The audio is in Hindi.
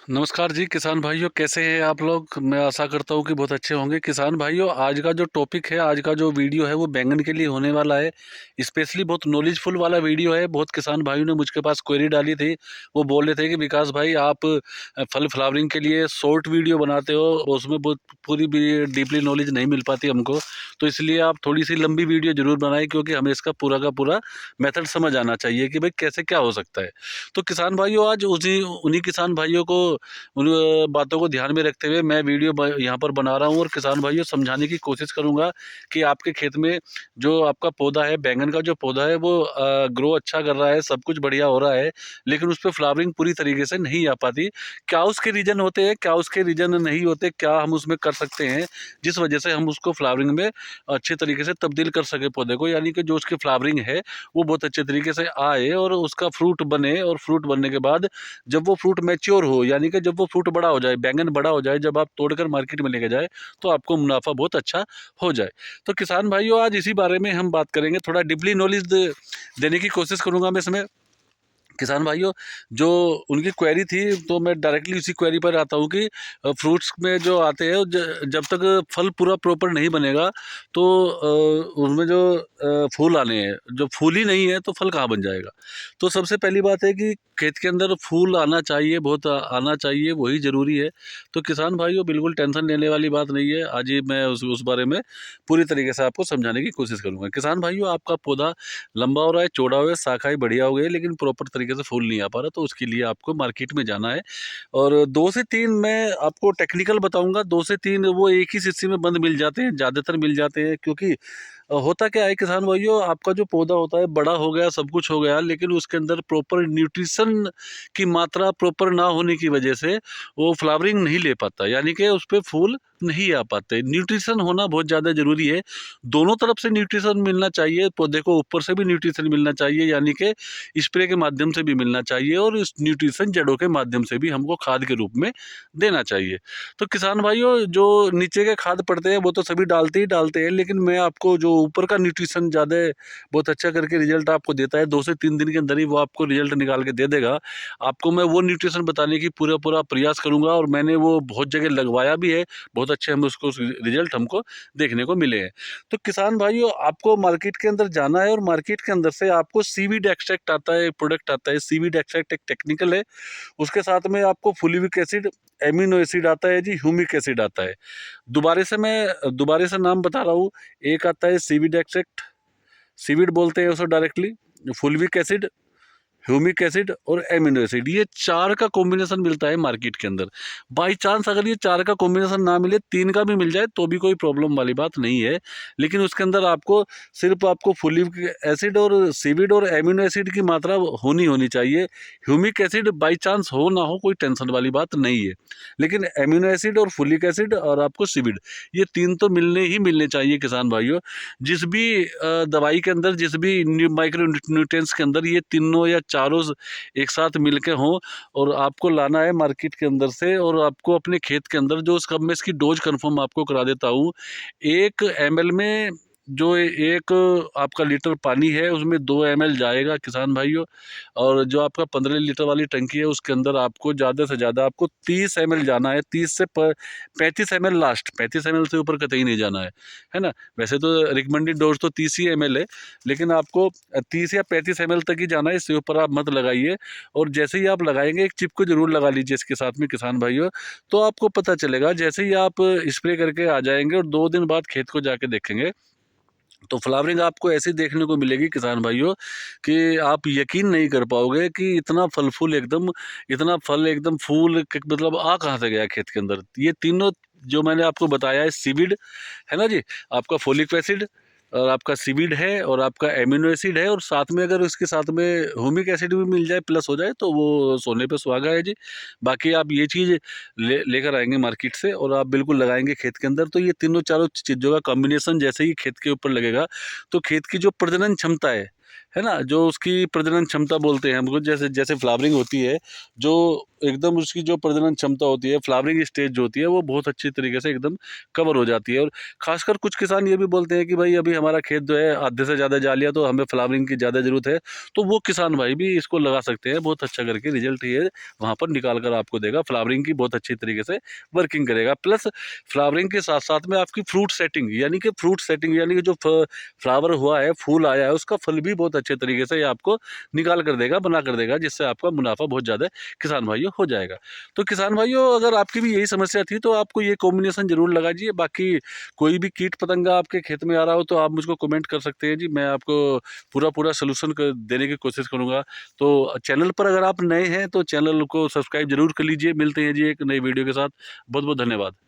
नमस्कार जी किसान भाइयों, कैसे हैं आप लोग। मैं आशा करता हूँ कि बहुत अच्छे होंगे। किसान भाइयों, आज का जो टॉपिक है, आज का जो वीडियो है वो बैंगन के लिए होने वाला है। स्पेशली बहुत नॉलेजफुल वाला वीडियो है। बहुत किसान भाइयों ने मुझके पास क्वेरी डाली थी। वो बोल रहे थे कि विकास भाई, आप फल फ्लावरिंग के लिए शॉर्ट वीडियो बनाते हो, उसमें बहुत पूरी डीपली नॉलेज नहीं मिल पाती हमको, तो इसलिए आप थोड़ी सी लंबी वीडियो ज़रूर बनाएं, क्योंकि हमें इसका पूरा का पूरा मेथड समझ आना चाहिए कि भाई कैसे क्या हो सकता है। तो किसान भाइयों, आज उसी उन्हीं किसान भाइयों को उन बातों को ध्यान में रखते हुए मैं वीडियो यहाँ पर बना रहा हूँ, और किसान भाइयों समझाने की कोशिश करूँगा कि आपके खेत में जो आपका पौधा है, बैंगन का जो पौधा है, वो ग्रो अच्छा कर रहा है, सब कुछ बढ़िया हो रहा है, लेकिन उस पर फ्लावरिंग पूरी तरीके से नहीं आ पाती। क्या उसके रीज़न होते हैं, क्या उसके रीज़न नहीं होते, क्या हम उसमें कर सकते हैं जिस वजह से हम उसको फ्लावरिंग में अच्छे तरीके से तब्दील कर सके पौधे को, यानी कि जो उसकी फ्लावरिंग है वो बहुत अच्छे तरीके से आए और उसका फ्रूट बने, और फ्रूट बनने के बाद जब वो फ्रूट मैच्योर हो, यानी कि जब वो फ्रूट बड़ा हो जाए, बैंगन बड़ा हो जाए, जब आप तोड़कर मार्केट में लेके जाए, तो आपको मुनाफा बहुत अच्छा हो जाए। तो किसान भाइयों, आज इसी बारे में हम बात करेंगे। थोड़ा डीपली नॉलेज देने की कोशिश करूंगा मैं इसमें। किसान भाइयों, जो उनकी क्वेरी थी, तो मैं डायरेक्टली उसी क्वेरी पर आता हूँ कि फ्रूट्स में जो आते हैं, जब तक फल पूरा प्रॉपर नहीं बनेगा, तो उसमें जो फूल आने हैं, जो फूल ही नहीं है तो फल कहाँ बन जाएगा। तो सबसे पहली बात है कि खेत के अंदर फूल आना चाहिए, बहुत आना चाहिए, वही ज़रूरी है। तो किसान भाइयों, बिल्कुल टेंशन लेने वाली बात नहीं है। आज ही मैं उस बारे में पूरी तरीके से आपको समझाने की कोशिश करूँगा। किसान भाइयों, आपका पौधा लंबा हो रहा है, चौड़ा हो रहा है, शाखाएँ बढ़िया हो गई है, लेकिन प्रॉपर तरीके से फूल नहीं आ पा रहा, तो उसके लिए आपको मार्केट में जाना है। और 2 से 3 मैं आपको टेक्निकल बताऊँगा। 2 से 3 वो एक ही शीशी में बंद मिल जाते हैं, ज़्यादातर मिल जाते हैं, क्योंकि होता क्या है किसान भाइयों, आपका जो पौधा होता है बड़ा हो गया, सब कुछ हो गया, लेकिन उसके अंदर प्रॉपर न्यूट्रिशन की मात्रा प्रॉपर ना होने की वजह से वो फ्लावरिंग नहीं ले पाता, यानी कि उस पे फूल नहीं आ पाते। न्यूट्रिशन होना बहुत ज़्यादा ज़रूरी है। दोनों तरफ से न्यूट्रिशन मिलना चाहिए, पौधे को ऊपर से भी न्यूट्रिशन मिलना चाहिए, यानी कि स्प्रे के माध्यम से भी मिलना चाहिए, और इस न्यूट्रिशन जड़ों के माध्यम से भी हमको खाद के रूप में देना चाहिए। तो किसान भाइयों, जो नीचे के खाद पड़ते हैं वो तो सभी डालते ही डालते हैं, लेकिन मैं आपको जो ऊपर का न्यूट्रिशन ज़्यादा बहुत अच्छा करके रिजल्ट आपको देता है, 2 से 3 दिन के अंदर ही वो आपको रिजल्ट निकाल के दे देगा। आपको मैं वो न्यूट्रिशन बताने की पूरा पूरा प्रयास करूँगा, और मैंने वो बहुत जगह लगवाया भी है, बहुत अच्छे हमें उसको रिजल्ट हमको देखने को मिले हैं। तो किसान भाइयों, आपको मार्केट के अंदर जाना है, और मार्केट के अंदर से आपको सीवीड एक्सट्रैक्ट आता है, प्रोडक्ट आता है। सीवीड एक्सट्रैक्ट एक टेक्निकल है, उसके साथ में आपको फुलिविक एसिड, एमिनो एसिड आता है जी, ह्यूमिक एसिड आता है। दोबारा से नाम बता रहा हूँ। एक आता है सीवीड एक्सट्रैक्ट, सीवीड बोलते हैं उसे डायरेक्टली, फुलविक एसिड, ह्यूमिक एसिड और एमिनो एसिड, ये 4 का कॉम्बिनेशन मिलता है मार्केट के अंदर। बाई चांस अगर ये 4 का कॉम्बिनेशन ना मिले, 3 का भी मिल जाए, तो भी कोई प्रॉब्लम वाली बात नहीं है। लेकिन उसके अंदर आपको सिर्फ आपको फुलिक एसिड और सीविड और एमिनो एसिड की मात्रा होनी होनी चाहिए। ह्यूमिक एसिड बाई चांस हो ना हो, कोई टेंशन वाली बात नहीं है, लेकिन एमिनो एसिड और फुलिक एसिड और आपको सीविड, ये 3 तो मिलने ही मिलने चाहिए किसान भाइयों। जिस भी दवाई के अंदर, जिस भी माइक्रो न्यूट्रिएंट्स के अंदर, ये तीनों या चारों एक साथ मिलके हों, और आपको लाना है मार्केट के अंदर से, और आपको अपने खेत के अंदर, जो उसका मैं इसकी डोज कंफर्म आपको करा देता हूँ। 1 ml में, जो एक आपका लीटर पानी है, उसमें 2 ml जाएगा किसान भाइयों। और जो आपका 15 लीटर वाली टंकी है, उसके अंदर आपको ज़्यादा से ज़्यादा आपको 30 ml जाना है। 30 से 35 ml लास्ट, 35 ml से ऊपर कतई नहीं जाना है ना। वैसे तो रिकमेंडेड डोज तो 30 ही ml है, लेकिन आपको 30 या 35 ml तक ही जाना है, इससे ऊपर आप मत लगाइए। और जैसे ही आप लगाएंगे, एक चिप को जरूर लगा लीजिए इसके साथ में किसान भाइयों, तो आपको पता चलेगा। जैसे ही आप स्प्रे करके आ जाएंगे और 2 दिन बाद खेत को जाके देखेंगे, तो फ्लावरिंग आपको ऐसी देखने को मिलेगी किसान भाइयों, कि आप यकीन नहीं कर पाओगे कि इतना फल फूल एकदम, इतना फल एकदम फूल मतलब आ कहाँ से गया खेत के अंदर। ये तीनों जो मैंने आपको बताया है, सीविड है ना जी, आपका फोलिक एसिड, और आपका सीविड है, और आपका एमिनो एसिड है, और साथ में अगर उसके साथ में ह्यूमिक एसिड भी मिल जाए, प्लस हो जाए, तो वो सोने पे सुहागा है जी। बाकी आप ये चीज़ लेकर आएंगे मार्केट से, और आप बिल्कुल लगाएंगे खेत के अंदर, तो ये तीनों चारों चीज़ों का कॉम्बिनेशन जैसे ही खेत के ऊपर लगेगा, तो खेत की जो प्रजनन क्षमता है, है ना, जो उसकी प्रजनन क्षमता बोलते हैं हमको, जैसे जैसे फ्लावरिंग होती है, जो एकदम उसकी जो प्रजनन क्षमता होती है, फ्लावरिंग स्टेज जो होती है, वो बहुत अच्छी तरीके से एकदम कवर हो जाती है। और खासकर कुछ किसान ये भी बोलते हैं कि भाई अभी हमारा खेत जो है आधे से ज़्यादा जा लिया, तो हमें फ्लावरिंग की ज़्यादा ज़रूरत है, तो वो किसान भाई भी इसको लगा सकते हैं। बहुत अच्छा करके रिजल्ट ये वहाँ पर निकाल कर आपको देगा। फ्लावरिंग की बहुत अच्छी तरीके से वर्किंग करेगा। प्लस फ्लावरिंग के साथ साथ में आपकी फ्रूट सेटिंग, यानी कि जो फ्लावर हुआ है, फूल आया है, उसका फल भी बहुत अच्छे तरीके से ये आपको निकाल कर देगा, बना कर देगा, जिससे आपका मुनाफा बहुत ज़्यादा किसान भाइयों हो जाएगा। तो किसान भाइयों, अगर आपकी भी यही समस्या थी तो आपको ये कॉम्बिनेशन ज़रूर लगाइए। बाकी कोई भी कीट पतंगा आपके खेत में आ रहा हो तो आप मुझको कमेंट कर सकते हैं जी, मैं आपको पूरा सोल्यूशन देने की कोशिश करूँगा। तो चैनल पर अगर आप नए हैं तो चैनल को सब्सक्राइब जरूर कर लीजिए। मिलते हैं जी एक नई वीडियो के साथ। बहुत बहुत धन्यवाद।